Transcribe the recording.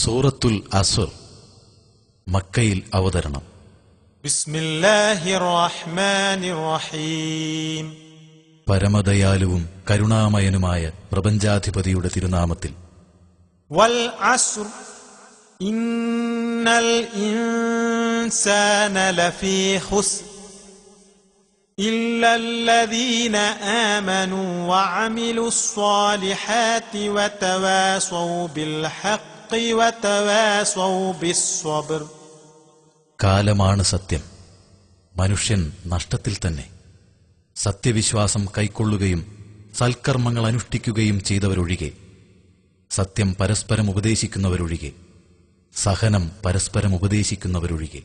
സൂറത്തുൽ അസ്ർ മക്കയിൽ അവതരണം. ബിസ്മില്ലാഹിർ റഹ്മാനിർ റഹീം. പരമദയാലുവും കരുണാമയനുമായ പ്രപഞ്ചാധിപതിയുടെ തിരുനാമത്തിൽ. വൽ അസ്ർ ഇന്നൽ ഇൻസാന ലഫീ ഖുസ്ർ ഇല്ലല്ലദീന ആമനൂ വഅമിലുസ് സ്വാലിഹാതി വതവാസൗ ബിൽ ഹഖ് വതവാസൗ ബിസ്സബ്ർ. കാലമാണ് സത്യം, മനുഷ്യൻ നഷ്ടത്തിൽ തന്നെ. സത്യവിശ്വാസം കൈക്കൊള്ളുകയും സൽക്കർമ്മങ്ങൾ അനുഷ്ഠിക്കുകയും ചെയ്തവരൊഴികെ, സത്യം പരസ്പരം ഉപദേശിക്കുന്നവരൊഴികെ, സഹനം പരസ്പരം ഉപദേശിക്കുന്നവരൊഴികെ.